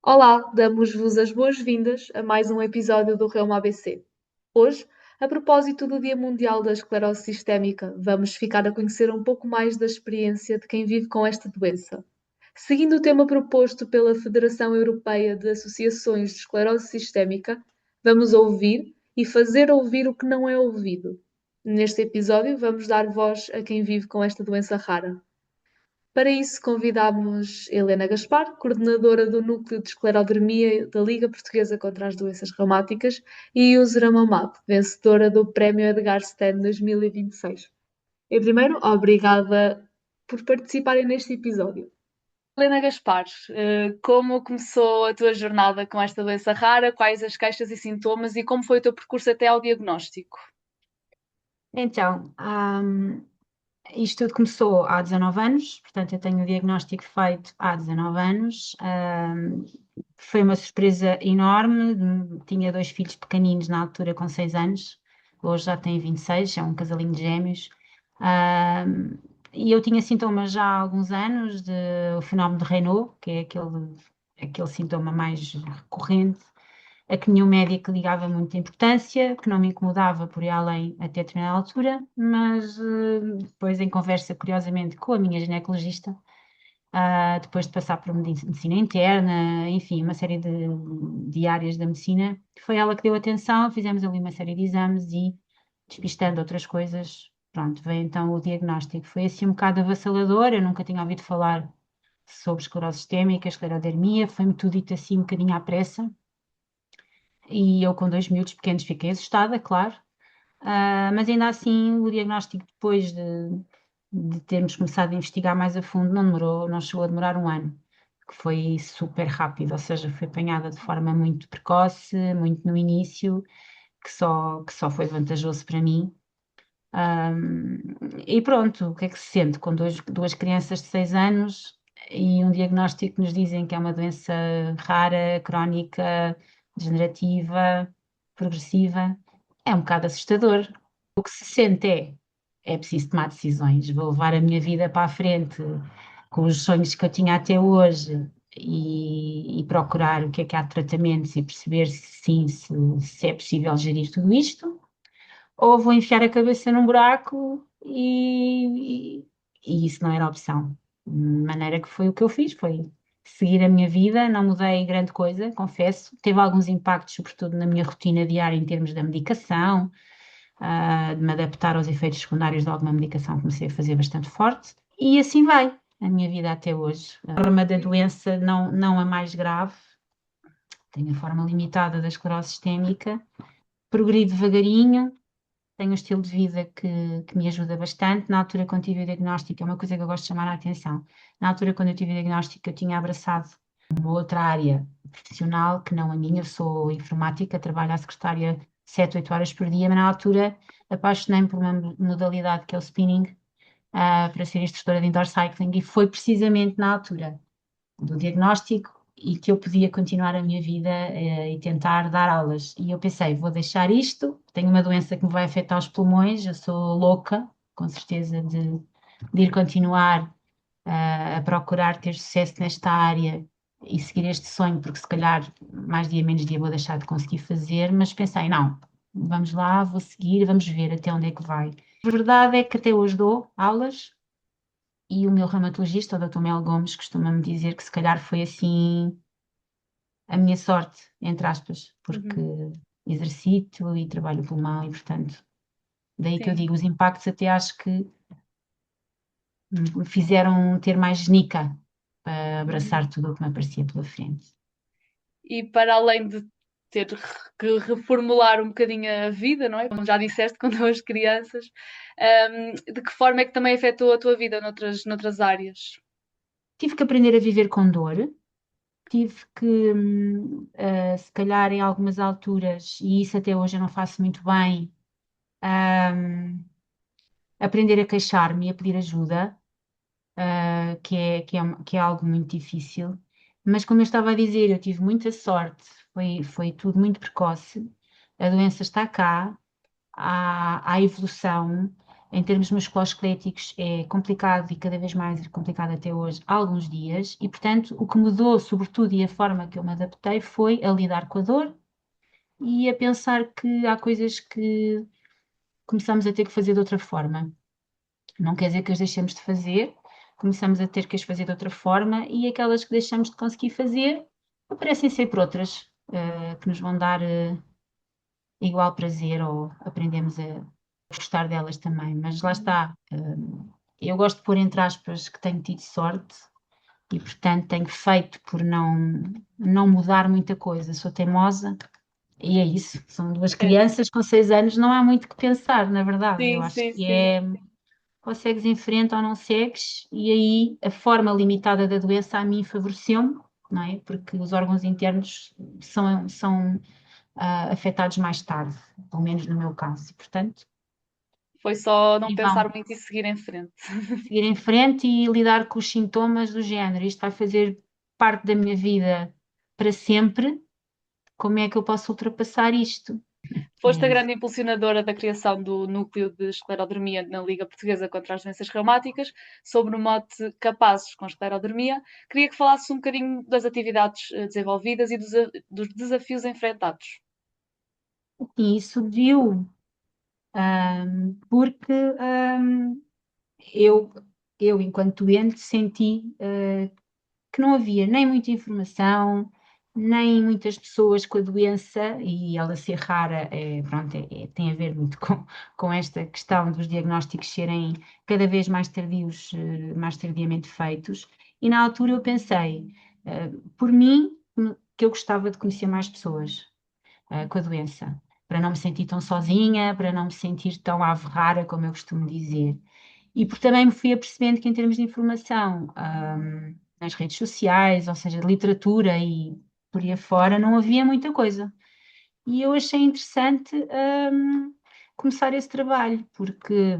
Olá, damos-vos as boas-vindas a mais um episódio do Reuma ABC. Hoje, a propósito do Dia Mundial da Esclerose Sistémica, vamos ficar a conhecer um pouco mais da experiência de quem vive com esta doença. Seguindo o tema proposto pela Federação Europeia de Associações de Esclerose Sistémica, vamos ouvir e fazer ouvir o que não é ouvido. Neste episódio, vamos dar voz a quem vive com esta doença rara. Para isso, convidámos Helena Gaspar, coordenadora do Núcleo de Esclerodermia da Liga Portuguesa contra as Doenças Reumáticas, e Yusra Mamad, vencedora do Prémio Edgar Stein 2026. E primeiro, obrigada por participarem neste episódio. Helena Gaspar, como começou a tua jornada com esta doença rara? Quais as queixas e sintomas e como foi o teu percurso até ao diagnóstico? Então, isto tudo começou há 19 anos, portanto, eu tenho o diagnóstico feito há 19 anos. Foi uma surpresa enorme. Tinha dois filhos pequeninos na altura, com 6 anos, hoje já tem 26, é um casalinho de gêmeos. E eu tinha sintomas já há alguns anos de o fenómeno de Raynaud, que é aquele sintoma mais recorrente, a que nenhum médico ligava muita importância, que não me incomodava por ir além até determinada altura, mas depois, em conversa, curiosamente, com a minha ginecologista, depois de passar por medicina interna, enfim, uma série de áreas da medicina, foi ela que deu atenção, fizemos ali uma série de exames e, despistando outras coisas, pronto, veio então o diagnóstico. Foi assim um bocado avassalador, eu nunca tinha ouvido falar sobre esclerose sistémica, esclerodermia, foi-me tudo dito assim um bocadinho à pressa. E eu, com dois miúdos pequenos, fiquei assustada, claro. Mas ainda assim, o diagnóstico, depois de termos começado a investigar mais a fundo, não demorou, não chegou a demorar um ano, que foi super rápido, ou seja, foi apanhada de forma muito precoce, muito no início, que só foi vantajoso para mim. E pronto, o que é que se sente com duas crianças de 6 anos e um diagnóstico que nos dizem que é uma doença rara, crónica, degenerativa, progressiva? É um bocado assustador. O que se sente é preciso tomar decisões. Vou levar a minha vida para a frente com os sonhos que eu tinha até hoje e procurar o que há de tratamentos e perceber se sim, se é possível gerir tudo isto, ou vou enfiar a cabeça num buraco e isso não era opção. De maneira que foi o que eu fiz, foi seguir a minha vida, não mudei grande coisa, confesso. Teve alguns impactos, sobretudo na minha rotina diária em termos da medicação, de me adaptar aos efeitos secundários de alguma medicação, comecei a fazer bastante forte. E assim vai a minha vida até hoje. A forma da doença não a mais grave, tenho a forma limitada da esclerose sistémica, progredi devagarinho, tenho um estilo de vida que me ajuda bastante. Na altura, quando tive o diagnóstico, é uma coisa que eu gosto de chamar a atenção. Na altura, quando eu tive o diagnóstico, eu tinha abraçado uma outra área profissional que não a minha. Eu sou informática, trabalho à secretária 7, 8 horas por dia, mas na altura apaixonei-me por uma modalidade que é o spinning, para ser instrutora de indoor cycling, e foi precisamente na altura do diagnóstico e que eu podia continuar a minha vida, e tentar dar aulas. E eu pensei, vou deixar isto, tenho uma doença que me vai afetar os pulmões, eu sou louca, com certeza, de ir continuar, a procurar ter sucesso nesta área e seguir este sonho, porque se calhar mais dia menos dia vou deixar de conseguir fazer, mas pensei, não, vamos lá, vou seguir, vamos ver até onde é que vai. A verdade é que até hoje dou aulas, e o meu reumatologista, o Dr. Mel Gomes, costuma-me dizer que se calhar foi assim a minha sorte, entre aspas, porque Uhum. exercito e trabalho o pulmão e, portanto, daí que eu Sim. digo, os impactos até acho que me fizeram ter mais genica para Uhum. abraçar tudo o que me aparecia pela frente. E para além de ter que reformular um bocadinho a vida, não é? Como já disseste, com duas crianças, de que forma é que também afetou a tua vida noutras áreas? Tive que aprender a viver com dor, tive que, se calhar em algumas alturas, e isso até hoje eu não faço muito bem, hum, aprender a queixar-me e a pedir ajuda, que é algo muito difícil. Mas, como eu estava a dizer, eu tive muita sorte, foi tudo muito precoce. A doença está cá, há evolução. Em termos musculoesqueléticos é complicado e cada vez mais é complicado até hoje, há alguns dias, e portanto o que mudou, sobretudo, e a forma que eu me adaptei foi a lidar com a dor e a pensar que há coisas que começamos a ter que fazer de outra forma. Não quer dizer que as deixemos de fazer, começamos a ter que as fazer de outra forma e aquelas que deixamos de conseguir fazer aparecem sempre outras, que nos vão dar igual prazer ou aprendemos a gostar delas também. Mas lá está, eu gosto de pôr entre aspas que tenho tido sorte e, portanto, tenho feito por não mudar muita coisa. Sou teimosa e é isso. São duas É. crianças com 6 anos, não há muito que pensar, na verdade. Eu Sim, acho sim, que sim. é ou segues em frente ou não segues, e aí a forma limitada da doença a mim favoreceu-me, não é? Porque os órgãos internos são afetados mais tarde, pelo menos no meu caso. E, portanto, Foi só não e vão pensar muito e seguir em frente. seguir em frente e lidar com os sintomas do género. Isto vai fazer parte da minha vida para sempre. Como é que eu posso ultrapassar isto? É Foste a isso. grande impulsionadora da criação do Núcleo de Esclerodermia na Liga Portuguesa contra as Doenças Reumáticas, sob o mote Capazes com Esclerodermia. Queria que falasses um bocadinho das atividades desenvolvidas e dos desafios enfrentados. E isso deu, porque eu, eu, enquanto doente, senti que não havia nem muita informação, nem muitas pessoas com a doença, e ela ser rara, pronto, tem a ver muito com esta questão dos diagnósticos serem cada vez mais tardios, mais tardiamente feitos. E na altura eu pensei, por mim, que eu gostava de conhecer mais pessoas, com a doença. Para não me sentir tão sozinha, para não me sentir tão ave rara, como eu costumo dizer. E porque também me fui apercebendo que em termos de informação, nas redes sociais, ou seja, de literatura e por aí afora, não havia muita coisa. E eu achei interessante, começar esse trabalho, porque,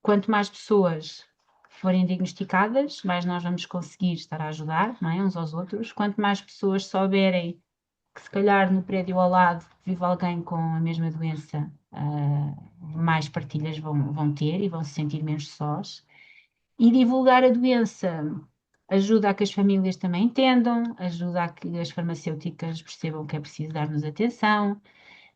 quanto mais pessoas forem diagnosticadas, mais nós vamos conseguir estar a ajudar, não é, uns aos outros. Quanto mais pessoas souberem que se calhar no prédio ao lado vive alguém com a mesma doença, mais partilhas vão ter e vão se sentir menos sós. E divulgar a doença ajuda a que as famílias também entendam, ajuda a que as farmacêuticas percebam que é preciso dar-nos atenção.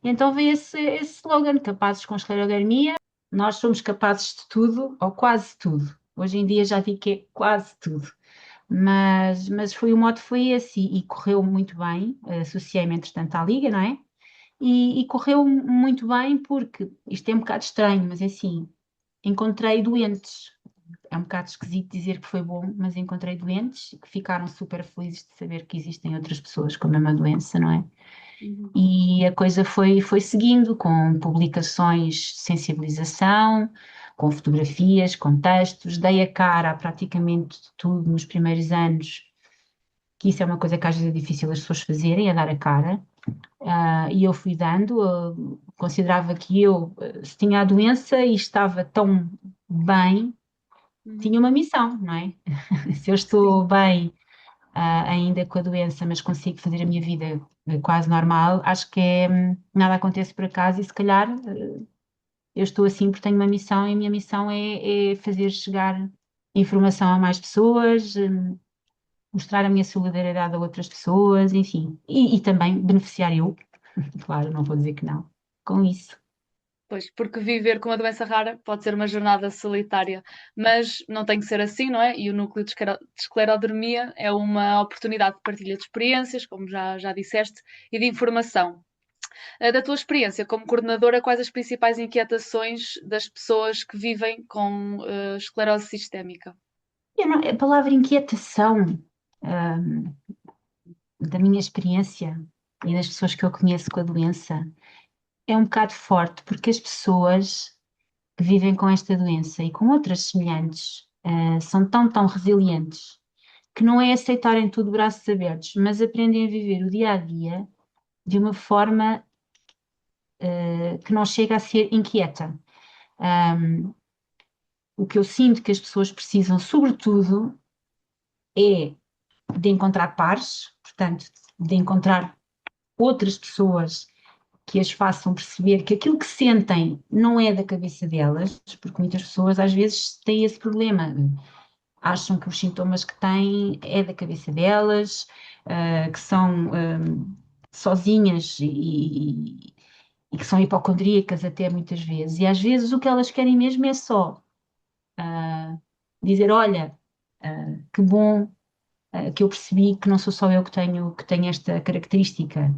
Então vem esse slogan, capazes com esclerodermia, nós somos capazes de tudo, ou quase tudo. Hoje em dia já vi que é quase tudo. Mas foi o modo foi esse e correu muito bem. Associei-me, entretanto, à Liga, não é? E correu muito bem porque isto é um bocado estranho, mas é assim, encontrei doentes. É um bocado esquisito dizer que foi bom, mas encontrei doentes que ficaram super felizes de saber que existem outras pessoas com a mesma doença, não é? Uhum. E a coisa foi seguindo com publicações de sensibilização, com fotografias, com textos, dei a cara a praticamente tudo nos primeiros anos, que isso é uma coisa que às vezes é difícil as pessoas fazerem, é dar a cara. E eu fui dando, considerava que eu, se tinha a doença e estava tão bem, tinha Uhum. uma missão, não é? Se eu Sim. estou bem, ainda com a doença, mas consigo fazer a minha vida quase normal, acho que nada acontece por acaso e se calhar eu estou assim porque tenho uma missão e a minha missão é fazer chegar informação a mais pessoas, mostrar a minha solidariedade a outras pessoas, enfim, e também beneficiar eu, claro, não vou dizer que não, com isso. Pois, porque viver com uma doença rara pode ser uma jornada solitária, mas não tem que ser assim, não é? E o núcleo de esclerodermia é uma oportunidade de partilha de experiências, como já disseste, e de informação. Da tua experiência como coordenadora, quais as principais inquietações das pessoas que vivem com esclerose sistémica? A palavra inquietação, hum, da minha experiência e das pessoas que eu conheço com a doença, é um bocado forte, porque as pessoas que vivem com esta doença e com outras semelhantes, são tão resilientes que não é aceitarem tudo de braços abertos, mas aprendem a viver o dia a dia de uma forma, que não chega a ser inquieta. Um, o que eu sinto que as pessoas precisam, sobretudo, é de encontrar pares, portanto, de encontrar outras pessoas que as façam perceber que aquilo que sentem não é da cabeça delas, porque muitas pessoas às vezes têm esse problema, acham que os sintomas que têm é da cabeça delas, que são sozinhas e que são hipocondríacas até muitas vezes, e às vezes o que elas querem mesmo é só dizer, olha, que bom que eu percebi que não sou só eu que tenho esta característica.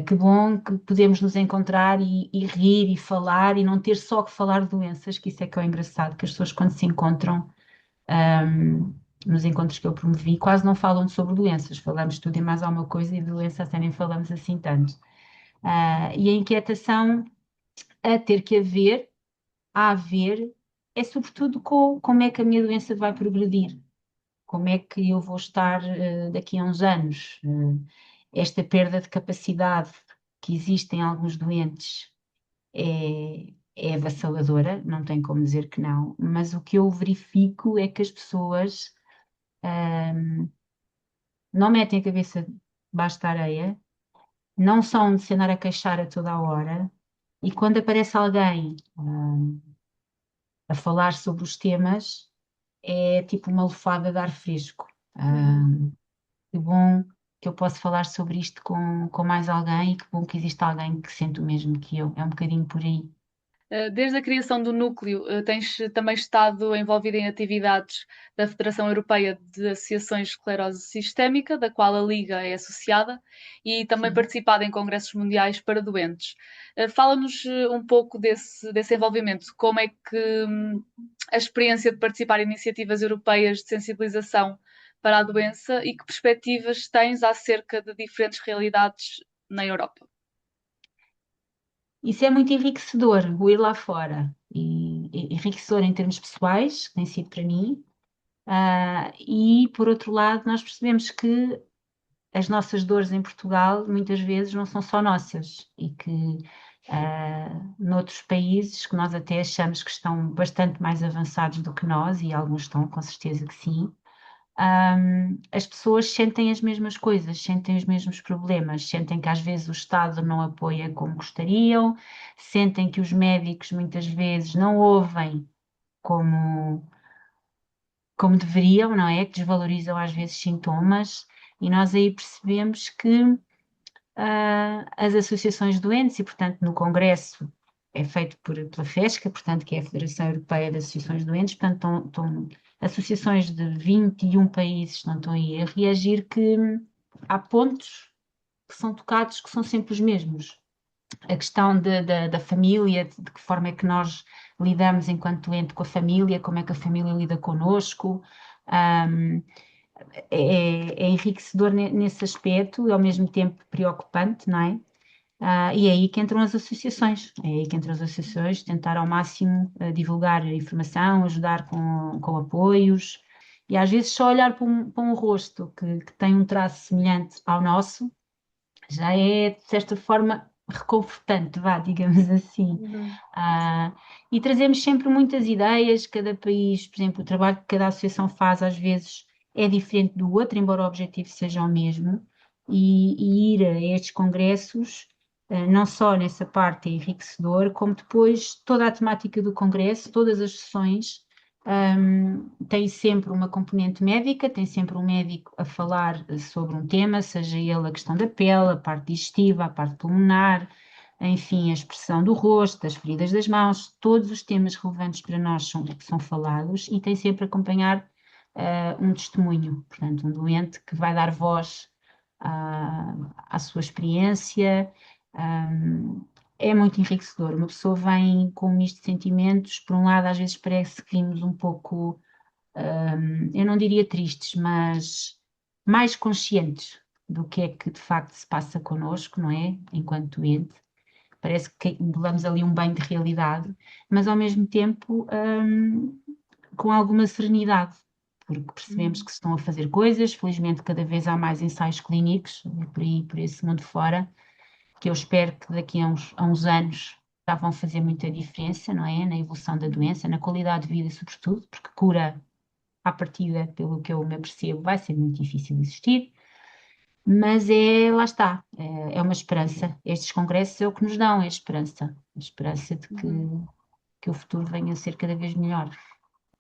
Que bom que podemos nos encontrar e rir e falar e não ter só que falar de doenças, que isso é que é o engraçado, que as pessoas quando se encontram, nos encontros que eu promovi, quase não falam sobre doenças, falamos tudo e mais alguma coisa e de doença até nem falamos assim tanto. E a inquietação a ter que haver, a haver, é sobretudo com como é que a minha doença vai progredir. Como é que eu vou estar daqui a uns anos? Esta perda de capacidade que existe em alguns doentes é avassaladora, não tem como dizer que não, mas o que eu verifico é que as pessoas não metem a cabeça debaixo da areia, não são de se andar a queixar a toda a hora, e quando aparece alguém a falar sobre os temas, é tipo uma lufada de ar fresco. Uhum. Que bom que eu posso falar sobre isto com mais alguém e que bom que existe alguém que sente o mesmo que eu. É um bocadinho por aí. Desde a criação do núcleo, tens também estado envolvida em atividades da Federação Europeia de Associações de Esclerose Sistémica, da qual a Liga é associada, e também Sim. participado em congressos mundiais para doentes. Fala-nos um pouco desse envolvimento. Como é que a experiência de participar em iniciativas europeias de sensibilização para a doença e que perspectivas tens acerca de diferentes realidades na Europa? Isso é muito enriquecedor, o ir lá fora. E enriquecedor em termos pessoais, que tem sido para mim. E, por outro lado, nós percebemos que as nossas dores em Portugal muitas vezes não são só nossas e que noutros países que nós até achamos que estão bastante mais avançados do que nós, e alguns estão, com certeza que sim, as pessoas sentem as mesmas coisas, sentem os mesmos problemas, sentem que às vezes o Estado não apoia como gostariam, sentem que os médicos muitas vezes não ouvem como, como deveriam, não é? Que desvalorizam às vezes sintomas, e nós aí percebemos que as associações de doentes, e portanto no Congresso é feito pela FESCA, portanto que é a Federação Europeia de Associações de Doentes, portanto estão associações de 21 países, não estão aí a reagir, que há pontos que são tocados que são sempre os mesmos. A questão da família, de que forma é que nós lidamos enquanto doente com a família, como é que a família lida connosco, um, é enriquecedor nesse aspecto e ao mesmo tempo preocupante, não é? E é aí que entram as associações, é aí que entram as associações, tentar ao máximo divulgar a informação, ajudar com apoios, e às vezes só olhar para um rosto que tem um traço semelhante ao nosso, já é, de certa forma, reconfortante, vá, digamos assim. Uhum. Ah, e trazemos sempre muitas ideias, cada país, por exemplo, o trabalho que cada associação faz às vezes é diferente do outro, embora o objetivo seja o mesmo, e ir a estes congressos, não só nessa parte é enriquecedor, como depois toda a temática do congresso, todas as sessões, tem sempre uma componente médica, tem sempre um médico a falar sobre um tema, seja ele a questão da pele, a parte digestiva, a parte pulmonar, enfim, a expressão do rosto, das feridas das mãos, todos os temas relevantes para nós são falados, e tem sempre a acompanhar um testemunho, portanto, um doente que vai dar voz à sua experiência. Um, é muito enriquecedor. Uma pessoa vem com um misto de sentimentos. Por um lado, às vezes parece que vimos um pouco, eu não diria tristes, mas mais conscientes do que é que de facto se passa connosco, não é? Enquanto doente. Parece que levamos ali um banho de realidade, mas ao mesmo tempo, com alguma serenidade, porque percebemos Uhum. que se estão a fazer coisas. Felizmente, cada vez há mais ensaios clínicos por aí, por esse mundo fora, que eu espero que daqui a uns anos já vão fazer muita diferença, não é? Na evolução da doença, na qualidade de vida, sobretudo, porque cura, à partida, pelo que eu me apercebo, vai ser muito difícil de existir. Mas lá está, é uma esperança. Estes congressos é o que nos dão, é a esperança de Uhum. que o futuro venha a ser cada vez melhor.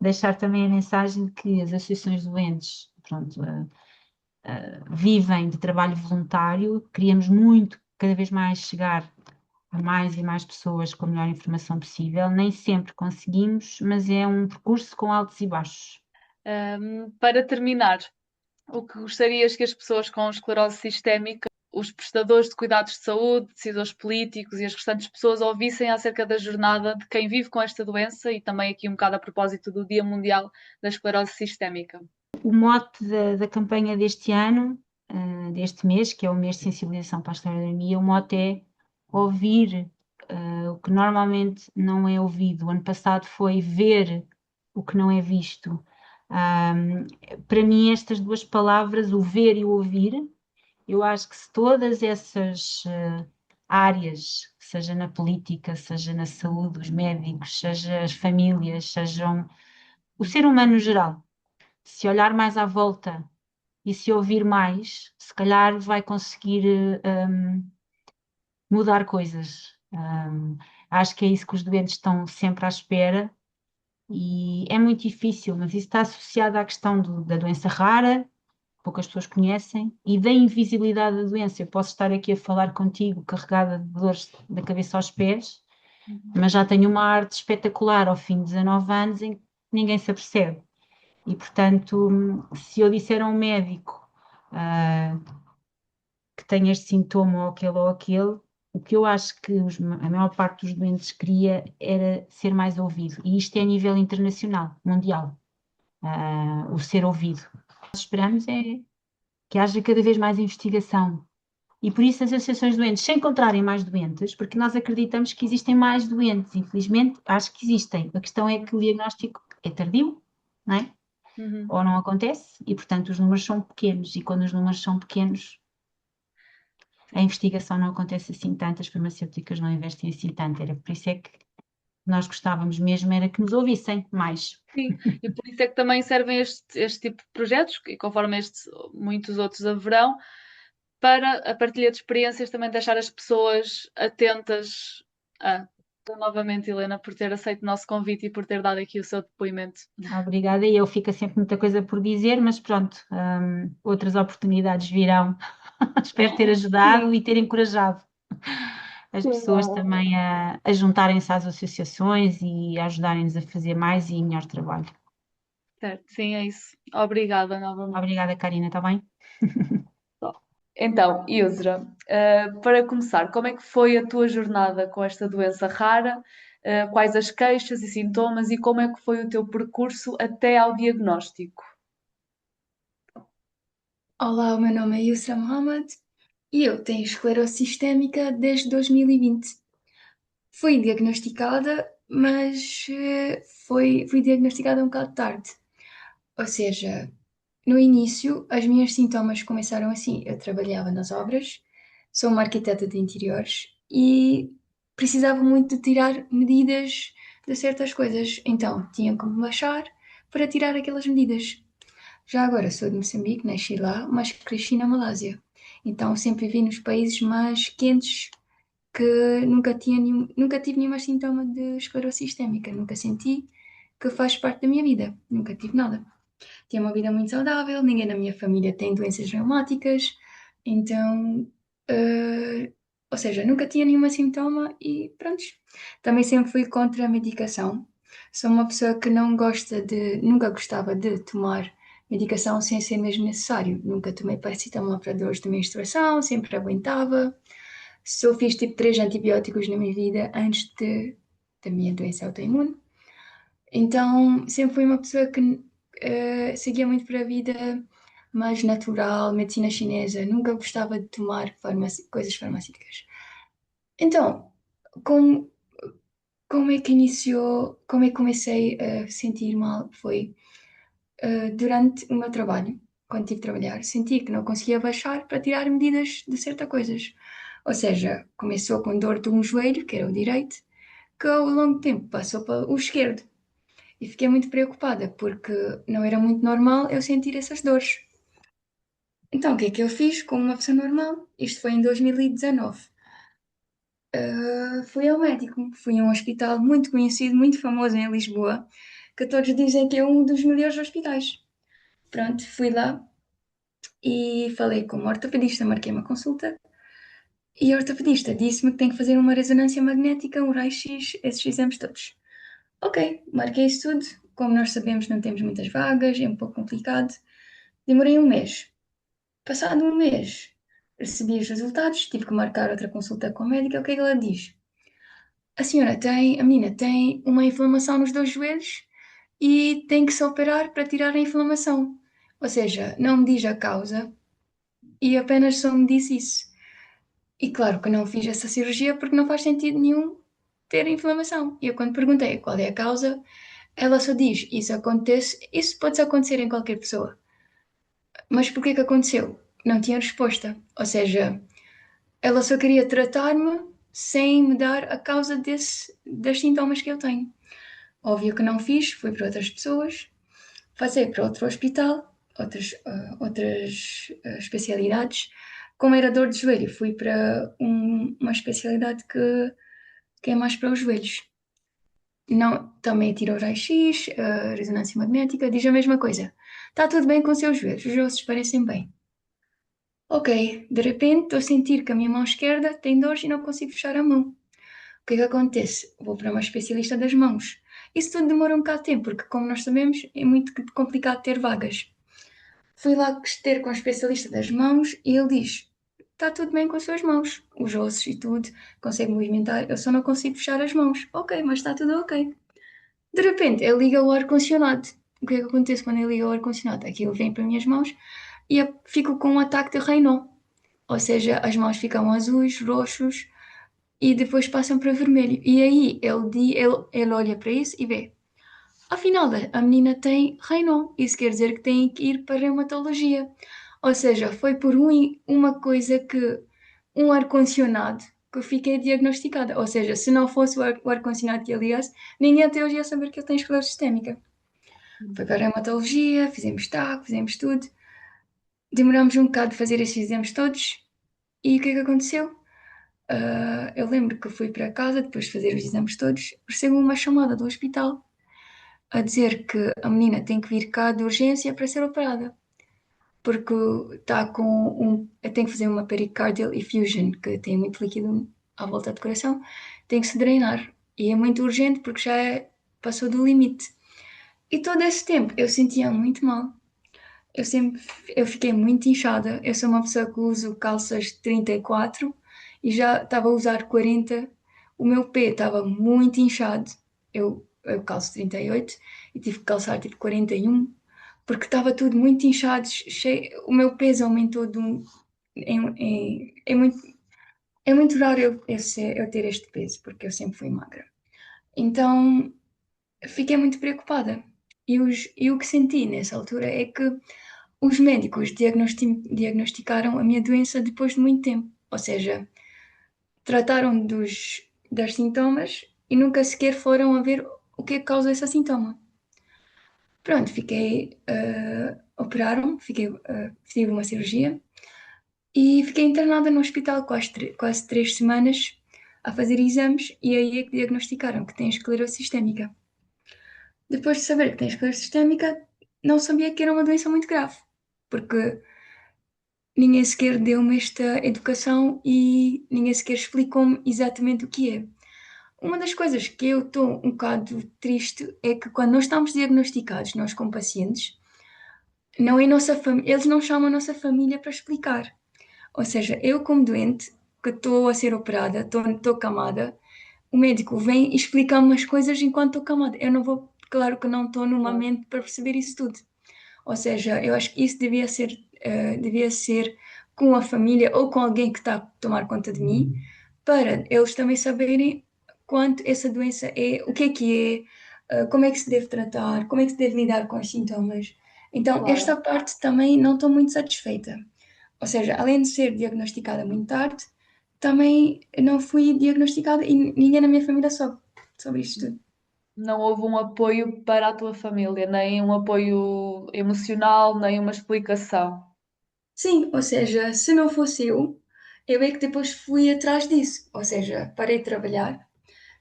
Deixar também a mensagem de que as associações de doentes, pronto, vivem de trabalho voluntário, queríamos muito, cada vez mais, chegar a mais e mais pessoas com a melhor informação possível. Nem sempre conseguimos, mas é um percurso com altos e baixos. Para terminar, o que gostarias que as pessoas com esclerose sistémica, os prestadores de cuidados de saúde, decisores políticos e as restantes pessoas ouvissem acerca da jornada de quem vive com esta doença e também aqui um bocado a propósito do Dia Mundial da Esclerose Sistémica? O mote da campanha deste ano, deste mês, que é o mês de sensibilização para a esclerodermia, o mote é ouvir o que normalmente não é ouvido. O ano passado foi ver o que não é visto. Para mim, estas duas palavras, o ver e o ouvir, eu acho que se todas essas áreas, seja na política, seja na saúde, os médicos, seja as famílias, sejam o ser humano no geral, se olhar mais à volta e se ouvir mais, se calhar vai conseguir mudar coisas. Acho que é isso que os doentes estão sempre à espera e é muito difícil, mas isso está associado à questão da doença rara, poucas pessoas conhecem, e da invisibilidade da doença. Eu posso estar aqui a falar contigo carregada de dores da cabeça aos pés, mas já tenho uma arte espetacular ao fim de 19 anos em que ninguém se apercebe. E, portanto, se eu disser a um médico ah, que tem este sintoma ou aquele, o que eu acho que a maior parte dos doentes queria era ser mais ouvido. E isto é a nível internacional, mundial, o ser ouvido. O que nós esperamos é que haja cada vez mais investigação. E por isso as associações de doentes, se encontrarem mais doentes, porque nós acreditamos que existem mais doentes, infelizmente, acho que existem. A questão é que o diagnóstico é tardio, não é? Uhum. Ou não acontece, e portanto os números são pequenos, e quando os números são pequenos, a Sim. investigação não acontece assim tanto, as farmacêuticas não investem assim tanto, era por isso é que nós gostávamos mesmo era que nos ouvissem mais. Sim, e por isso é que também servem este tipo de projetos, e conforme este, muitos outros haverão, para a partilha de experiências, também deixar as pessoas atentas a. Então, novamente, Helena, por ter aceito o nosso convite e por ter dado aqui o seu depoimento. Obrigada, e eu fico sempre muita coisa por dizer, mas pronto, outras oportunidades virão. Espero ter ajudado Sim, e ter encorajado as sim, pessoas também a juntarem-se às associações e a ajudarem-nos a fazer mais e melhor trabalho. certo, sim, é isso. Obrigada novamente. Obrigada, Karina, está bem? Então, Yusra, para começar, como é que foi a tua jornada com esta doença rara? Quais as queixas e sintomas e como é que foi o teu percurso até ao diagnóstico? Olá, o meu nome é Yusra Mohammed e eu tenho esclerose sistémica desde 2020. Fui diagnosticada, mas fui diagnosticada um bocado tarde. Ou seja, no início, as minhas sintomas começaram assim. Eu trabalhava nas obras, sou uma arquiteta de interiores e precisava muito de tirar medidas de certas coisas. Então, tinha que me baixar para tirar aquelas medidas. Já agora sou de Moçambique, nasci lá, mas cresci na Malásia. Então sempre vivi nos países mais quentes que nunca tive nenhum sintoma de esclerose sistémica. Nunca senti que faz parte da minha vida. Nunca tive nada. Tinha uma vida muito saudável, ninguém na minha família tem doenças reumáticas, então, eh, ou seja, nunca tinha nenhum sintoma e pronto. Também sempre fui contra a medicação. Sou uma pessoa que nunca gostava de tomar medicação sem ser mesmo necessário. Nunca tomei paracetamol para dores de menstruação, sempre aguentava. Só fiz tipo 3 antibióticos na minha vida da minha doença autoimune. Então, sempre fui uma pessoa que seguia muito para a vida mais natural, medicina chinesa. Nunca gostava de tomar coisas farmacêuticas. Então, como, como é que iniciou, como é que comecei a sentir mal? Foi durante o meu trabalho, quando tive de trabalhar, senti que não conseguia baixar para tirar medidas de certas coisas. Ou seja, começou com dor de um joelho, que era o direito, que ao longo do tempo passou para o esquerdo. E fiquei muito preocupada porque não era muito normal eu sentir essas dores. Então, o que é que eu fiz como uma pessoa normal? Isto foi em 2019. Fui ao médico, fui a um hospital muito conhecido, muito famoso em Lisboa, que todos dizem que é um dos melhores hospitais. Pronto, fui lá e falei com o ortopedista, marquei uma consulta e a ortopedista disse-me que tem que fazer uma ressonância magnética, um raio-x, esses exames todos. Ok, marquei isso tudo. Como nós sabemos, não temos muitas vagas, é um pouco complicado. Demorei um mês. Passado um mês, recebi os resultados, tive que marcar outra consulta com a médica. O que é que ela diz? A menina tem uma inflamação nos dois joelhos e tem que se operar para tirar a inflamação. Ou seja, não me diz a causa e apenas só me disse isso. E claro que não fiz essa cirurgia porque não faz sentido nenhum ter inflamação. E eu quando perguntei qual é a causa, ela só diz, isso acontece, isso pode acontecer em qualquer pessoa. Mas porquê que aconteceu? Não tinha resposta. Ou seja, ela só queria tratar-me sem me dar a causa das sintomas que eu tenho. Óbvio que não fiz, fui para outras pessoas, passei para outro hospital, outras especialidades. Como era dor de joelho, fui para uma especialidade que é mais para os joelhos. Não, também tirou raio-x, ressonância magnética, diz a mesma coisa. Está tudo bem com os seus joelhos, os ossos parecem bem. Ok, de repente estou a sentir que a minha mão esquerda tem dores e não consigo fechar a mão. O que é que acontece? Vou para uma especialista das mãos. Isso tudo demora um bocado de tempo, porque, como nós sabemos, é muito complicado ter vagas. Fui lá ter com o especialista das mãos e ele diz: está tudo bem com as suas mãos, os ossos e tudo, consegue movimentar, eu só não consigo fechar as mãos. Ok, mas está tudo ok. De repente, ele liga o ar-condicionado. O que é que acontece quando ele liga o ar-condicionado? Aquilo vem para as minhas mãos e eu fico com um ataque de Raynaud. Ou seja, as mãos ficam azuis, roxos e depois passam para vermelho. E aí ele olha para isso e vê: afinal, a menina tem Raynaud. Isso quer dizer que tem que ir para a reumatologia. Ou seja, foi por uma coisa que um ar-condicionado que eu fiquei diagnosticada. Ou seja, se não fosse o ar-condicionado que ele ligasse, ninguém até hoje ia saber que ele tem esclerose sistémica. Foi para a reumatologia, fizemos TAC, fizemos tudo. Demorámos um bocado de fazer esses exames todos. E o que é que aconteceu? Eu lembro que fui para casa, depois de fazer os exames todos, recebo uma chamada do hospital a dizer que a menina tem que vir cá de urgência para ser operada, porque está com tem que fazer uma pericardial effusion, que tem muito líquido à volta do coração, tem que se drenar. E é muito urgente porque passou do limite. E todo esse tempo eu sentia muito mal. Eu sempre, eu fiquei muito inchada. Eu sou uma pessoa que uso calças 34 e já estava a usar 40. O meu pé estava muito inchado. Eu calço 38 e tive que calçar tipo 41 porque estava tudo muito inchado. O meu peso aumentou é muito raro eu ter este peso porque eu sempre fui magra. Então fiquei muito preocupada. E o que senti nessa altura é que os médicos diagnosticaram a minha doença depois de muito tempo, ou seja, trataram das sintomas e nunca sequer foram a ver o que é que causa esse sintoma. Pronto, operaram, tive uma cirurgia e fiquei internada no hospital quase 3 semanas a fazer exames e aí é que diagnosticaram que tenho esclerose sistémica. Depois de saber que tenho esclerose sistémica, não sabia que era uma doença muito grave, porque ninguém sequer deu-me esta educação e ninguém sequer explicou-me exatamente o que é. Uma das coisas que eu estou um bocado triste é que quando nós estamos diagnosticados, nós como pacientes, não é nossa eles não chamam a nossa família para explicar. Ou seja, eu como doente, que estou a ser operada, estou camada, o médico vem e explica-me as coisas enquanto estou camada. Eu não vou, claro que não estou numa Claro. mente para perceber isso tudo. Ou seja, eu acho que isso devia ser com a família ou com alguém que está a tomar conta de mim, para eles também saberem quanto essa doença é, o que é, como é que se deve tratar, como é que se deve lidar com os sintomas. Então, esta Claro. parte também não estou muito satisfeita. Ou seja, além de ser diagnosticada muito tarde, também não fui diagnosticada e ninguém na minha família soube sobre isto tudo. Não houve um apoio para a tua família, nem um apoio emocional, nem uma explicação. Sim, ou seja, se não fosse eu é que depois fui atrás disso. Ou seja, parei de trabalhar,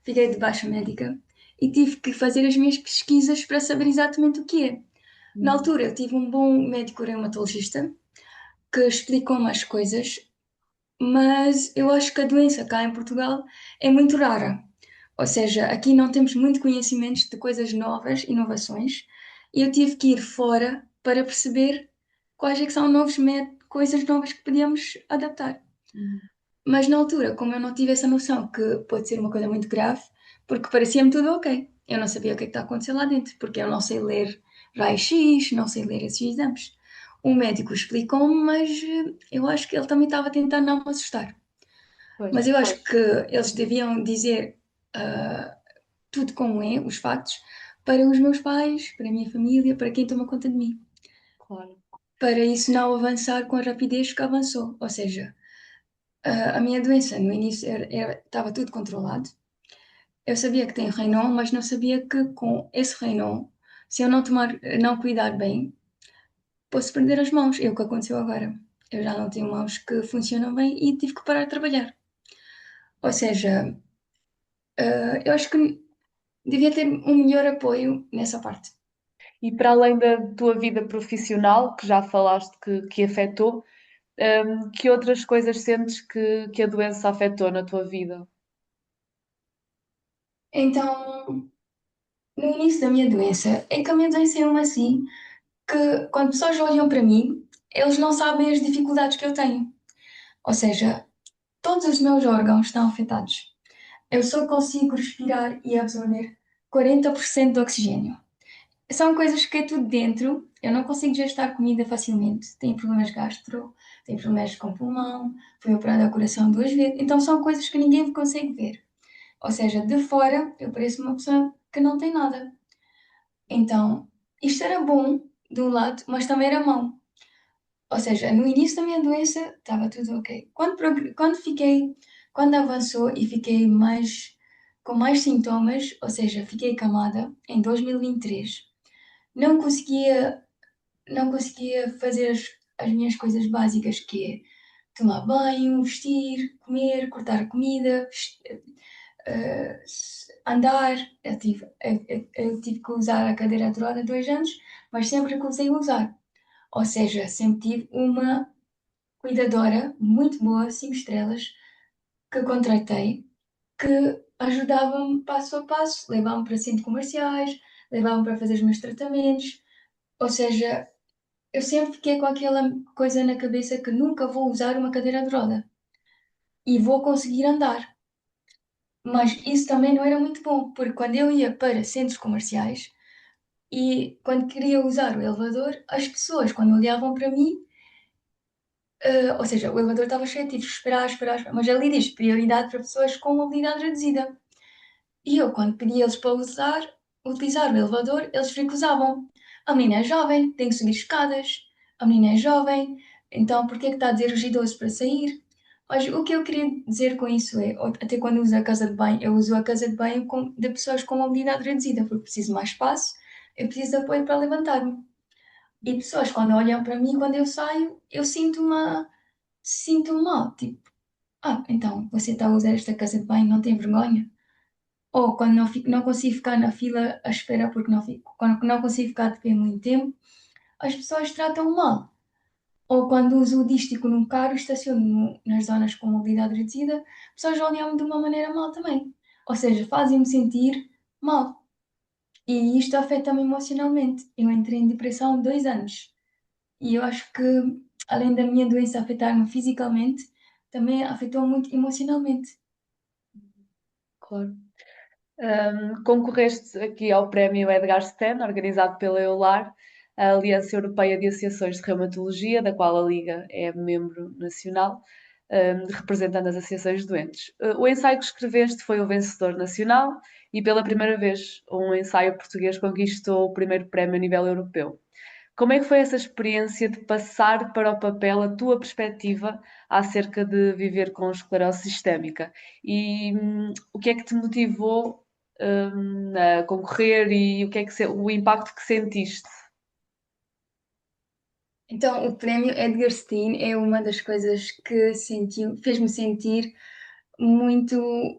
fiquei de baixa médica e tive que fazer as minhas pesquisas para saber exatamente o que é. Na Hum, altura, eu tive um bom médico reumatologista que explicou-me as coisas, mas eu acho que a doença cá em Portugal é muito rara. Ou seja, aqui não temos muito conhecimentos de coisas novas, inovações, e eu tive que ir fora para perceber quais é que são novos coisas novas que podíamos adaptar. hum, Mas na altura, como eu não tive essa noção que pode ser uma coisa muito grave, porque parecia-me tudo ok. Eu não sabia o que é que está a acontecer lá dentro, porque eu não sei ler raio-x, não sei ler esses exames. O médico explicou-me, mas eu acho que ele também estava a tentar não me assustar. Mas pois, eu acho que eles deviam dizer ah, tudo como é, os factos, para os meus pais, para a minha família, para quem toma conta de mim. claro. Para isso não avançar com a rapidez que avançou. Ou seja, a minha doença no início estava tudo controlado. Eu sabia que tem Raynaud, mas não sabia que com esse Raynaud, se eu não tomar, não cuidar bem, posso perder as mãos. É o que aconteceu agora. Eu já não tenho mãos que funcionam bem e tive que parar de trabalhar. Ou seja, eu acho que devia ter um melhor apoio nessa parte. E para além da tua vida profissional, que já falaste que afetou, que outras coisas sentes que a doença afetou na tua vida? Então, no início da minha doença, é que a minha doença é uma assim, que quando pessoas olham para mim, eles não sabem as dificuldades que eu tenho. Ou seja, todos os meus órgãos estão afetados. Eu só consigo respirar e absorver 40% de oxigênio. São coisas que é tudo dentro. Eu não consigo gestar comida facilmente. Tenho problemas gastro, tenho problemas com pulmão, fui operada ao coração 2 vezes. Então são coisas que ninguém consegue ver. Ou seja, de fora eu pareço uma pessoa que não tem nada. Então, isto era bom de um lado, mas também era mau. Ou seja, no início da minha doença estava tudo ok. Quando avançou e fiquei com mais sintomas, ou seja, fiquei acamada em 2023, não conseguia, não conseguia fazer as minhas coisas básicas, que é tomar banho, vestir, comer, cortar comida, andar. Eu tive que usar a cadeira de roda 2 anos, mas sempre que usei usar. Ou seja, sempre tive uma cuidadora muito boa, 5 estrelas, que contratei, que ajudava-me passo a passo, levava-me para centros comerciais, levava-me para fazer os meus tratamentos. Ou seja, eu sempre fiquei com aquela coisa na cabeça que nunca vou usar uma cadeira de roda e vou conseguir andar. Mas isso também não era muito bom, porque quando eu ia para centros comerciais e quando queria usar o elevador, as pessoas, quando olhavam para mim, ou seja, o elevador estava cheio, tive que esperar, esperar, esperar, mas ali diz prioridade para pessoas com mobilidade reduzida. E eu, quando pedi eles para utilizar o elevador, eles recusavam. A menina é jovem, tem que subir escadas, a menina é jovem, então por que é que está a dizer os idosos para sair? Mas o que eu queria dizer com isso é, até quando uso a casa de banho, eu uso a casa de banho de pessoas com mobilidade reduzida, porque preciso de mais espaço, eu preciso de apoio para levantar-me. E pessoas, quando olham para mim, quando eu saio, eu sinto mal, tipo, então você está a usar esta casa de banho, não tem vergonha? Ou quando não consigo ficar na fila à espera porque quando não consigo ficar de pé muito tempo, as pessoas tratam mal. Ou quando uso o dístico num carro e estaciono nas zonas com mobilidade reduzida, pessoas olham-me de uma maneira mal também. Ou seja, fazem-me sentir mal. E isto afeta-me emocionalmente. Eu entrei em depressão há 2 anos. E eu acho que, além da minha doença afetar-me fisicamente, também afetou muito emocionalmente. Claro. Concorreste aqui ao Prémio Edgar Sten, organizado pela EULAR, a Aliança Europeia de Associações de Reumatologia, da qual a Liga é membro nacional, representando as associações de doentes. O ensaio que escreveste foi o vencedor nacional e, pela primeira vez, um ensaio português conquistou o primeiro prémio a nível europeu. Como é que foi essa experiência de passar para o papel a tua perspectiva acerca de viver com esclerose sistémica? E o que é que te motivou, a concorrer e o que é que o impacto que sentiste? Então, o prémio Edgar Stein é uma das coisas que fez-me sentir muito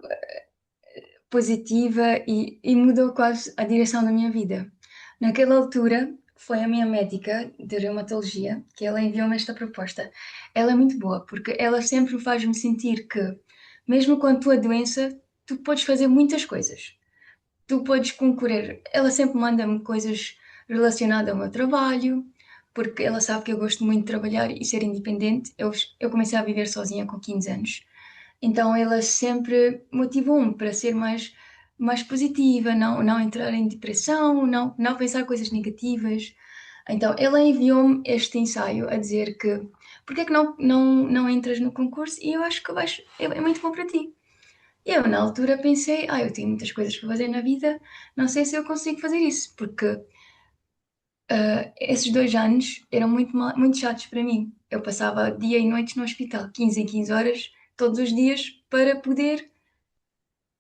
positiva e mudou quase a direção da minha vida. Naquela altura, foi a minha médica de reumatologia que ela enviou-me esta proposta. Ela é muito boa, porque ela sempre faz-me sentir que, mesmo com a tua doença, tu podes fazer muitas coisas. Tu podes concorrer. Ela sempre manda-me coisas relacionadas ao meu trabalho, porque ela sabe que eu gosto muito de trabalhar e ser independente. Eu comecei a viver sozinha com 15 anos. Então ela sempre motivou-me para ser mais positiva, não entrar em depressão, não pensar coisas negativas. Então ela enviou-me este ensaio a dizer que porque é que não entras no concurso e eu acho que é muito bom para ti. Eu na altura pensei, eu tenho muitas coisas para fazer na vida, não sei se eu consigo fazer isso, porque esses 2 anos eram muito chatos para mim. Eu passava dia e noite no hospital, 15 em 15 horas, todos os dias, para poder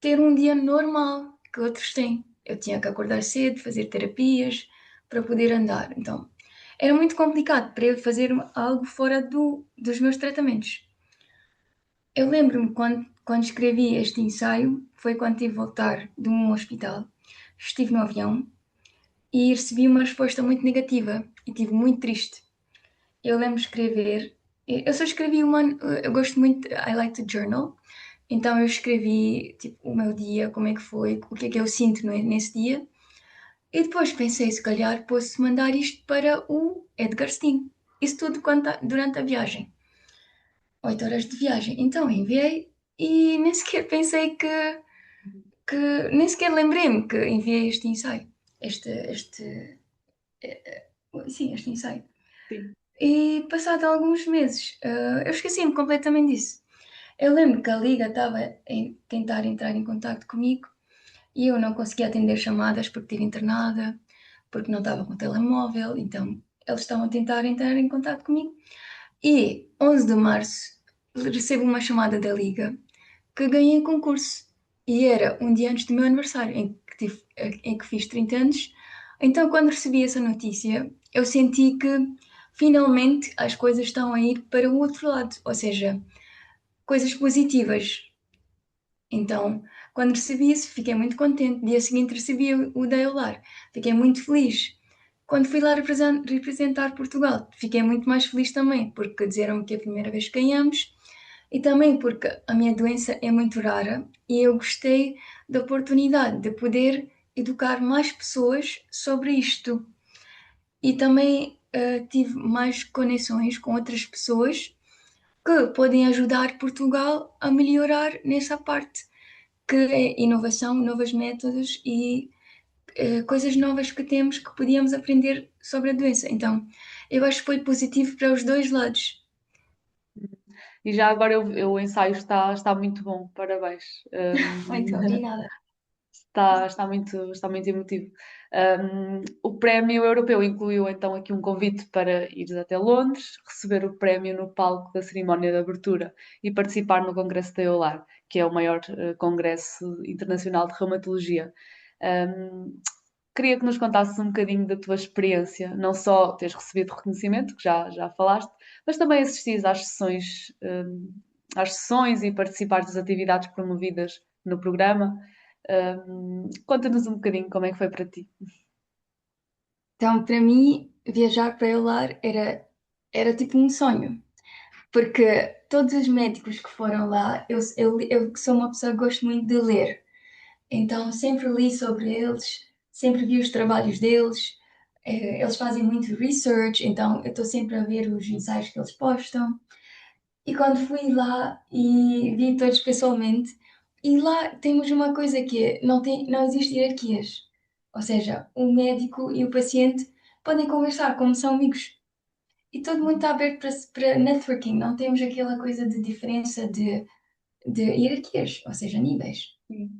ter um dia normal que outros têm. Eu tinha que acordar cedo, fazer terapias para poder andar. Então, era muito complicado para eu fazer algo fora dos meus tratamentos. Eu lembro-me quando escrevi este ensaio, foi quando tive de voltar de um hospital. Estive no avião e recebi uma resposta muito negativa e estive muito triste. Eu lembro de escrever, eu só escrevi eu gosto muito, I like to journal, então eu escrevi tipo, o meu dia, como é que foi, o que é que eu sinto nesse dia, e depois pensei, se calhar posso mandar isto para o Edgar Stein. Isso tudo durante a viagem. 8 horas de viagem. Então enviei e nem sequer pensei que nem sequer lembrei-me que enviei este ensaio. Sim, este ensaio. Sim. E passado alguns meses, eu esqueci-me completamente disso. Eu lembro que a Liga estava a tentar entrar em contato comigo e eu não conseguia atender chamadas porque estive internada, porque não estava com o telemóvel, então eles estavam a tentar entrar em contato comigo. E 11 de março recebo uma chamada da Liga que ganhei concurso e era um dia antes do meu aniversário, em que fiz 30 anos. Então, quando recebi essa notícia, eu senti que finalmente as coisas estão a ir para o outro lado, ou seja, coisas positivas. Então, quando recebi isso, fiquei muito contente. Dia seguinte recebi o da Eular, fiquei muito feliz. Quando fui lá representar Portugal, fiquei muito mais feliz também, porque disseram-me que é a primeira vez que ganhamos e também porque a minha doença é muito rara e eu gostei da oportunidade de poder educar mais pessoas sobre isto. E também tive mais conexões com outras pessoas que podem ajudar Portugal a melhorar nessa parte, que é inovação, novos métodos e coisas novas que temos que podíamos aprender sobre a doença. Então, eu acho que foi positivo para os dois lados. E já agora o ensaio está muito bom, parabéns. Muito obrigada. Está muito emotivo. O prémio europeu incluiu então aqui um convite para ir até Londres, receber o prémio no palco da cerimónia de abertura e participar no Congresso da EULAR, que é o maior congresso internacional de reumatologia. Um, Queria que nos contasses um bocadinho da tua experiência, não só teres recebido reconhecimento, que já falaste, mas também assistires às sessões e participares das atividades promovidas no programa. Conta-nos um bocadinho como é que foi para ti. Então, para mim, viajar para Eular era tipo um sonho, porque todos os médicos que foram lá, eu sou uma pessoa que gosto muito de ler, então sempre li sobre eles, sempre vi os trabalhos deles, eles fazem muito research, então eu estou sempre a ver os ensaios que eles postam. E quando fui lá e vi todos pessoalmente, e lá temos uma coisa que é, não existe hierarquias. Ou seja, o médico e o paciente podem conversar como são amigos. E todo mundo está aberto para networking, não temos aquela coisa de diferença de hierarquias, ou seja, níveis. Sim.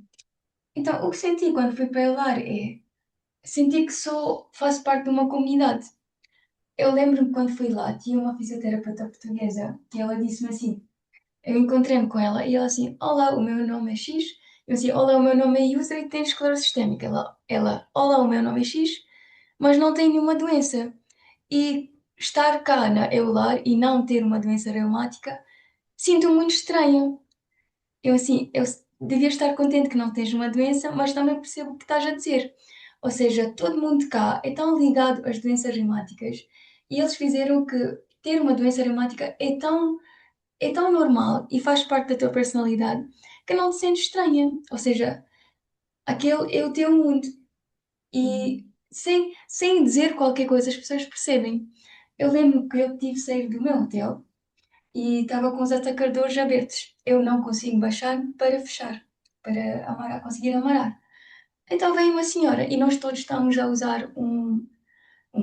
Então, o que senti quando fui para lá é senti que faço parte de uma comunidade. Eu lembro-me quando fui lá, tinha uma fisioterapeuta portuguesa que ela disse-me assim: eu encontrei-me com ela e ela assim, olá, o meu nome é X. Eu assim, olá, o meu nome é Yusa e tenho esclerose sistémica. Olá, o meu nome é X, mas não tenho nenhuma doença. E estar cá na Eular e não ter uma doença reumática, sinto muito estranho. Eu devia estar contente que não tens uma doença, mas também percebo o que estás a dizer. Ou seja, todo mundo cá é tão ligado às doenças reumáticas e eles fizeram que ter uma doença reumática é tão normal e faz parte da tua personalidade que não te sentes estranha. Ou seja, aquele é o teu mundo. E sem dizer qualquer coisa, as pessoas percebem. Eu lembro que eu tive de sair do meu hotel e estava com os atacadores abertos. Eu não consigo baixar para fechar, para amarrar, conseguir amarrar. Então veio uma senhora e nós todos estamos a usar um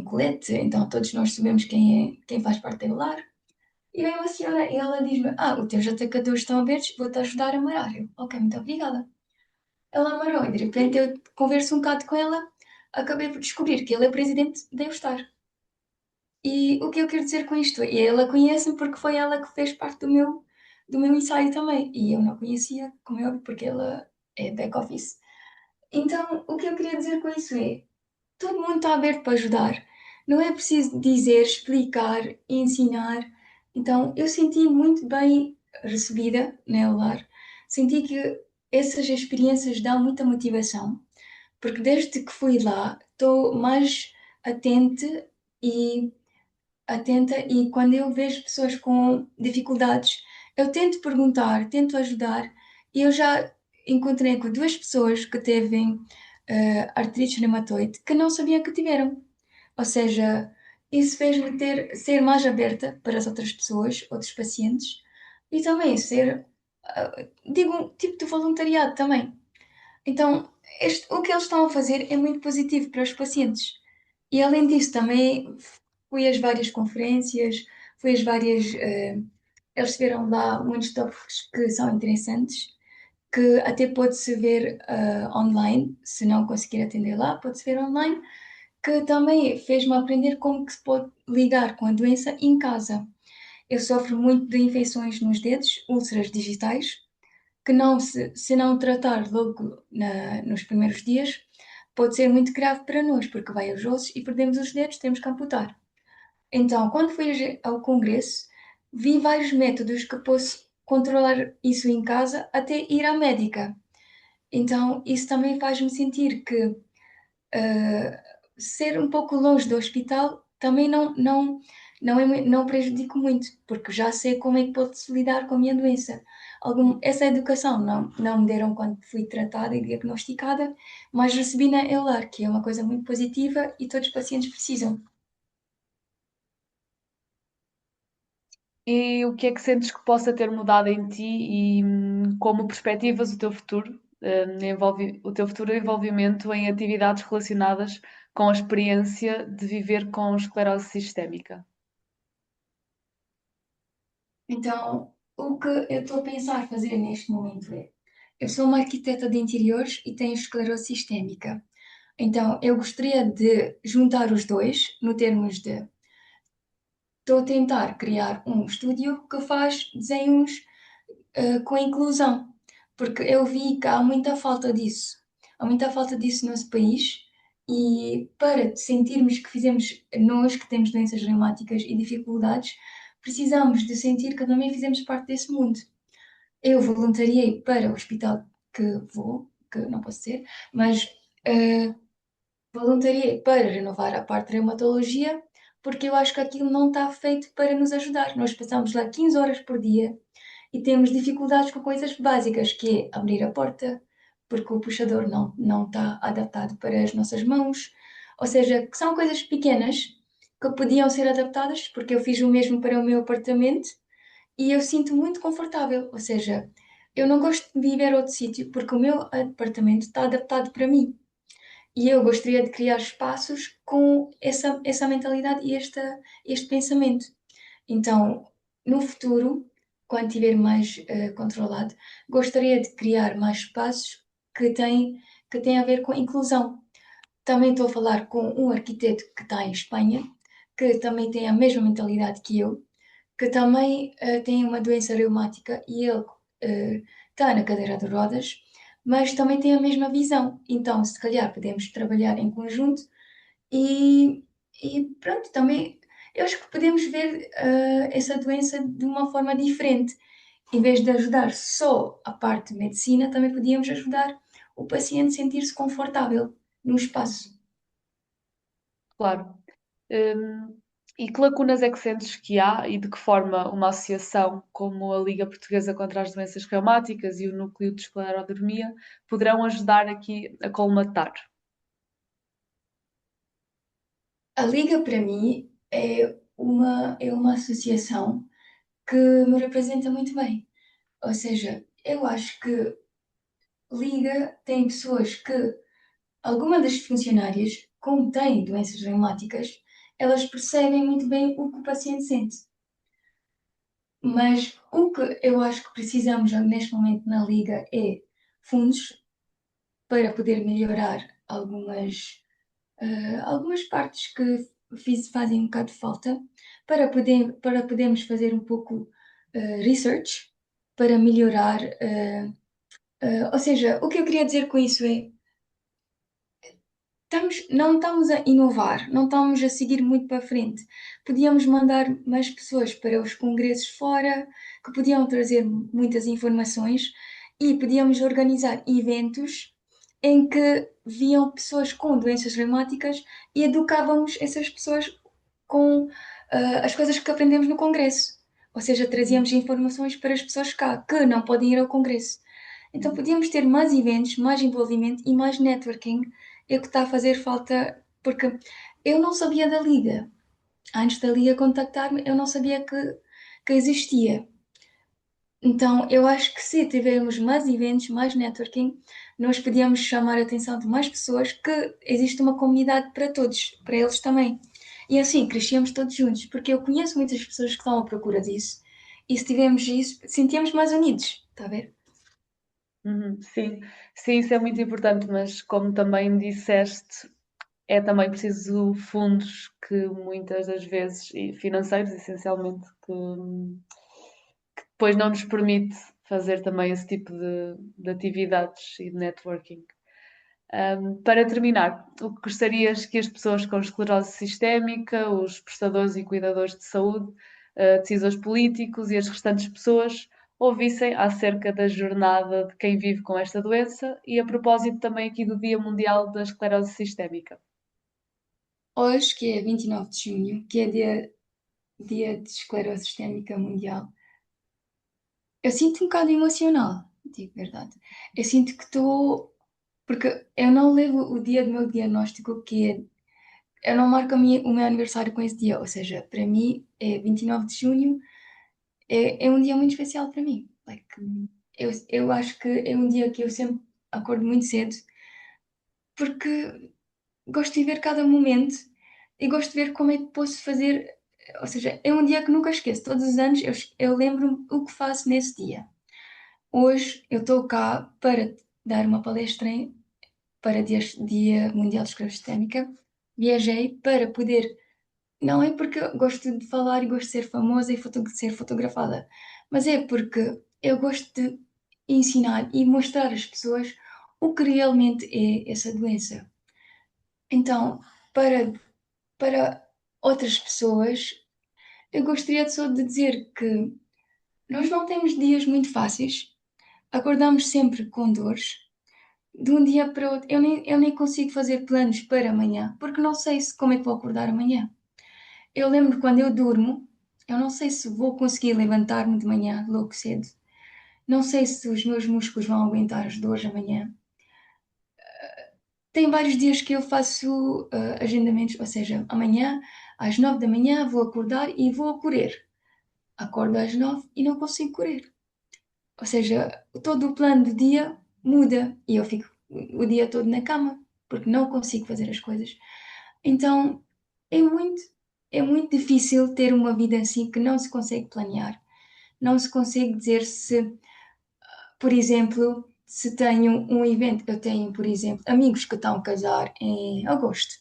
colete, então todos nós sabemos quem faz parte do lar. E veio uma senhora e ela diz-me: Ah, os teus atacadores estão abertos, vou-te ajudar a amarrar. Eu, ok, muito obrigada. Ela amarrou e de repente eu converso um bocado com ela, acabei por descobrir que ele é presidente da Eustar. E o que eu quero dizer com isto? E ela conhece-me porque foi ela que fez parte do meu ensaio também. E eu não conhecia, como é óbvio, porque ela é back-office. Então, o que eu queria dizer com isso é: todo mundo está aberto para ajudar. Não é preciso dizer, explicar, ensinar. Então, eu senti muito bem recebida na Eular. Senti que essas experiências dão muita motivação, porque desde que fui lá estou mais atenta e e quando eu vejo pessoas com dificuldades, eu tento perguntar, tento ajudar e eu já encontrei com duas pessoas que teve artrite reumatoide que não sabiam que tiveram. Ou seja, isso fez-me ser mais aberta para as outras pessoas, outros pacientes, e também ser, digo, um tipo de voluntariado também. Então, o que eles estão a fazer é muito positivo para os pacientes. E além disso, também fui às várias conferências, fui às várias. Eles tiveram lá muitos tópicos que são interessantes, que até pode-se ver online, se não conseguir atender lá, pode-se ver online, que também fez-me aprender como que se pode lidar com a doença em casa. Eu sofro muito de infecções nos dedos, úlceras digitais, que não se não tratar logo nos primeiros dias, pode ser muito grave para nós, porque vai aos ossos e perdemos os dedos, temos que amputar. Então, quando fui ao congresso, vi vários métodos que posso controlar isso em casa até ir à médica. Então, isso também faz-me sentir que uh, ser um pouco longe do hospital também não prejudico muito, porque já sei como é que posso lidar com a minha doença. Essa educação não me deram quando fui tratada e diagnosticada, mas recebi na ELAR, que é uma coisa muito positiva e todos os pacientes precisam. E o que é que sentes que possa ter mudado em ti e como perspectivas o teu futuro, o teu futuro envolvimento em atividades relacionadas com a experiência de viver com esclerose sistémica? Então, o que eu estou a pensar fazer neste momento é: eu sou uma arquiteta de interiores e tenho esclerose sistémica. Então, eu gostaria de juntar os dois, no termos de estou a tentar criar um estúdio que faz desenhos com inclusão, porque eu vi que há muita falta disso. Há muita falta disso no nosso país e para sentirmos que fizemos, nós que temos doenças reumáticas e dificuldades, precisamos de sentir que também fizemos parte desse mundo. Eu voluntariei para o hospital que vou, que não posso ser, mas uh, voluntariei para renovar a parte de reumatologia, porque eu acho que aquilo não está feito para nos ajudar. Nós passamos lá 15 horas por dia e temos dificuldades com coisas básicas, que é abrir a porta, porque o puxador não está adaptado para as nossas mãos. Ou seja, que são coisas pequenas que podiam ser adaptadas, porque eu fiz o mesmo para o meu apartamento e eu sinto muito confortável. Ou seja, eu não gosto de viver outro sítio porque o meu apartamento está adaptado para mim. E eu gostaria de criar espaços com essa mentalidade e este pensamento. Então, no futuro, quando estiver mais controlado, gostaria de criar mais espaços que têm a ver com inclusão. Também estou a falar com um arquiteto que está em Espanha, que também tem a mesma mentalidade que eu, que também tem uma doença reumática e ele está na cadeira de rodas, mas também tem a mesma visão. Então, se calhar podemos trabalhar em conjunto e pronto, também eu acho que podemos ver essa doença de uma forma diferente. Em vez de ajudar só a parte de medicina, também podíamos ajudar o paciente a sentir-se confortável no espaço. Claro. E que lacunas é que sentes que há e de que forma uma associação como a Liga Portuguesa contra as Doenças Reumáticas e o Núcleo de Esclerodermia poderão ajudar aqui a colmatar? A Liga, para mim, é uma associação que me representa muito bem. Ou seja, eu acho que Liga tem pessoas que, algumas das funcionárias, como têm doenças reumáticas, elas percebem muito bem o que o paciente sente. Mas o que eu acho que precisamos já neste momento na Liga é fundos para poder melhorar algumas partes que fazem um bocado de falta, para podermos fazer um pouco research, para melhorar. Ou seja, o que eu queria dizer com isso é não estamos a inovar, não estamos a seguir muito para frente. Podíamos mandar mais pessoas para os congressos fora, que podiam trazer muitas informações, e podíamos organizar eventos em que viam pessoas com doenças reumáticas e educávamos essas pessoas com as coisas que aprendemos no congresso. Ou seja, trazíamos informações para as pessoas cá que não podem ir ao congresso. Então podíamos ter mais eventos, mais envolvimento e mais networking, é o que está a fazer falta, porque eu não sabia da Liga. Antes da Liga contactar-me, eu não sabia que existia. Então, eu acho que se tivermos mais eventos, mais networking, nós podíamos chamar a atenção de mais pessoas que existe uma comunidade para todos, para eles também. E assim, crescíamos todos juntos, porque eu conheço muitas pessoas que estão à procura disso, e se tivermos isso, sentíamos mais unidos, está a ver? Sim, sim, isso é muito importante, mas como também disseste, é também preciso fundos que muitas das vezes, e financeiros essencialmente, que depois não nos permite fazer também esse tipo de atividades e de networking. Para terminar, o que gostarias que as pessoas com esclerose sistémica, os prestadores e cuidadores de saúde, decisores políticos e as restantes pessoas ouvissem acerca da jornada de quem vive com esta doença e a propósito também aqui do Dia Mundial da Esclerose Sistémica? Hoje, que é 29 de junho, que é dia de esclerose sistémica mundial, eu sinto um bocado emocional, digo a verdade. Eu sinto que estou. Porque eu não levo o dia do meu diagnóstico, que é. Eu não marco o meu aniversário com esse dia, ou seja, para mim é 29 de junho, é um dia muito especial para mim. Like, eu acho que é um dia que eu sempre acordo muito cedo, porque gosto de ver cada momento e gosto de ver como é que posso fazer. Ou seja, é um dia que nunca esqueço. Todos os anos eu lembro-me o que faço nesse dia. Hoje eu estou cá para dar uma palestra para Dia Mundial de Esclerose Sistémica. Viajei para poder. Não é porque eu gosto de falar e gosto de ser famosa e de ser fotografada, mas é porque eu gosto de ensinar e mostrar às pessoas o que realmente é essa doença. Então, para outras pessoas, eu gostaria só de dizer que nós não temos dias muito fáceis, acordamos sempre com dores. De um dia para o outro, eu nem consigo fazer planos para amanhã, porque não sei como é que vou acordar amanhã. Eu lembro quando eu durmo, eu não sei se vou conseguir levantar-me de manhã logo cedo. Não sei se os meus músculos vão aguentar as dores amanhã. Tem vários dias que eu faço agendamentos, ou seja, amanhã às 9 da manhã vou acordar e vou correr. Acordo às 9 e não consigo correr. Ou seja, todo o plano do dia muda e eu fico o dia todo na cama porque não consigo fazer as coisas. Então é muito, é muito difícil ter uma vida assim que não se consegue planear. Não se consegue dizer se, por exemplo, se tenho um evento. Eu tenho, por exemplo, amigos que estão a casar em agosto.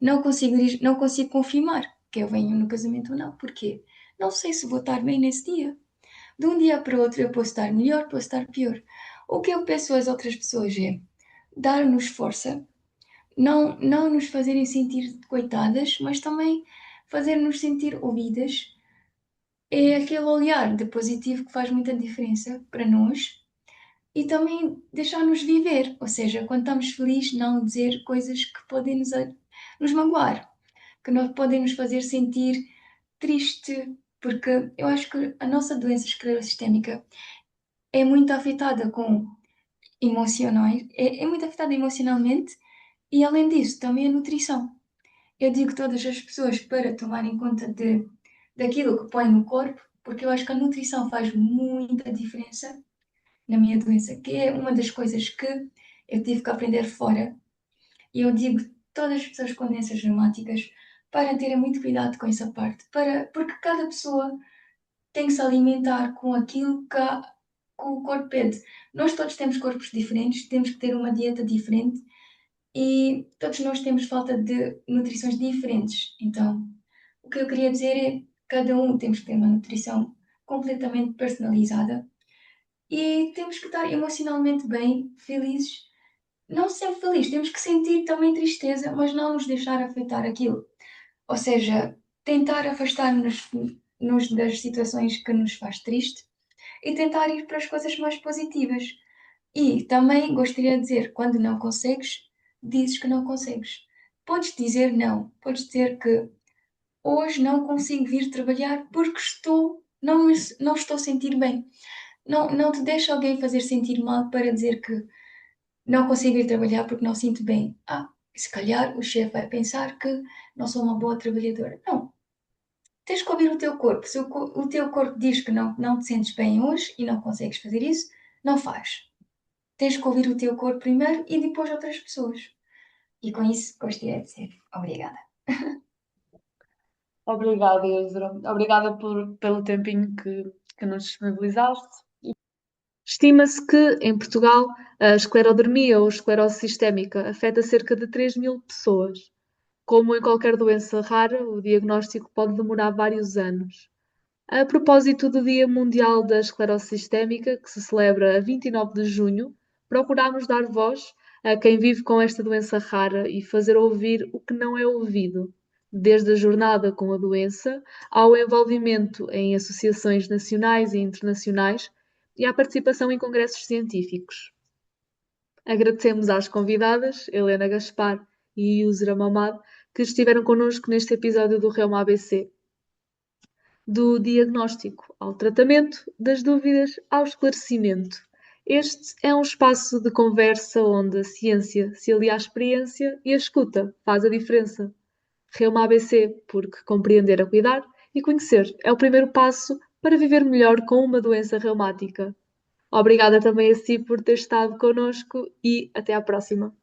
Não consigo confirmar que eu venho no casamento ou não. Porquê? Não sei se vou estar bem nesse dia. De um dia para o outro eu posso estar melhor, posso estar pior. O que eu peço às outras pessoas é dar-nos força, não nos fazerem sentir coitadas, mas também fazer-nos sentir ouvidas, é aquele olhar de positivo que faz muita diferença para nós e também deixar-nos viver, ou seja, quando estamos felizes, não dizer coisas que podem nos magoar, que não podem nos fazer sentir triste, porque eu acho que a nossa doença esclerosistémica é muito afetada com emocionais, é muito afetada emocionalmente e além disso também a nutrição. Eu digo todas as pessoas para tomarem conta daquilo que põem no corpo, porque eu acho que a nutrição faz muita diferença na minha doença, que é uma das coisas que eu tive que aprender fora. E eu digo todas as pessoas com doenças reumáticas para terem muito cuidado com essa parte, porque cada pessoa tem que se alimentar com aquilo que o corpo pede. Nós todos temos corpos diferentes, temos que ter uma dieta diferente e todos nós temos falta de nutrições diferentes. Então, o que eu queria dizer é que cada um temos que ter uma nutrição completamente personalizada e temos que estar emocionalmente bem, felizes. Não sempre felizes, temos que sentir também tristeza, mas não nos deixar afetar aquilo. Ou seja, tentar afastar-nos das situações que nos faz triste e tentar ir para as coisas mais positivas. E também gostaria de dizer, quando não consegues, dizes que não consegues. Podes dizer não, podes dizer que hoje não consigo vir trabalhar porque não estou a sentir bem. Não te deixa alguém fazer sentir mal para dizer que não consigo ir trabalhar porque não sinto bem. Se calhar o chefe vai pensar que não sou uma boa trabalhadora. Não. Tens que ouvir o teu corpo. Se o teu corpo diz que não te sentes bem hoje e não consegues fazer isso, não faz. Tens que ouvir o teu corpo primeiro e depois outras pessoas. E com isso gostaria de dizer obrigada. Obrigada, Ezra. Obrigada pelo tempinho que nos disponibilizaste. Estima-se que, em Portugal, a esclerodermia ou esclerose sistémica afeta cerca de 3.000 pessoas. Como em qualquer doença rara, o diagnóstico pode demorar vários anos. A propósito do Dia Mundial da Esclerose Sistémica, que se celebra a 29 de junho, procuramos dar voz a quem vive com esta doença rara e fazer ouvir o que não é ouvido, desde a jornada com a doença ao envolvimento em associações nacionais e internacionais e à participação em congressos científicos. Agradecemos às convidadas, Helena Gaspar e Yusra Mamad, que estiveram connosco neste episódio do Reuma ABC. Do diagnóstico ao tratamento, das dúvidas ao esclarecimento. Este é um espaço de conversa onde a ciência se alia à experiência e a escuta faz a diferença. Reuma ABC, porque compreender é cuidar e conhecer é o primeiro passo para viver melhor com uma doença reumática. Obrigada também a si por ter estado connosco e até à próxima.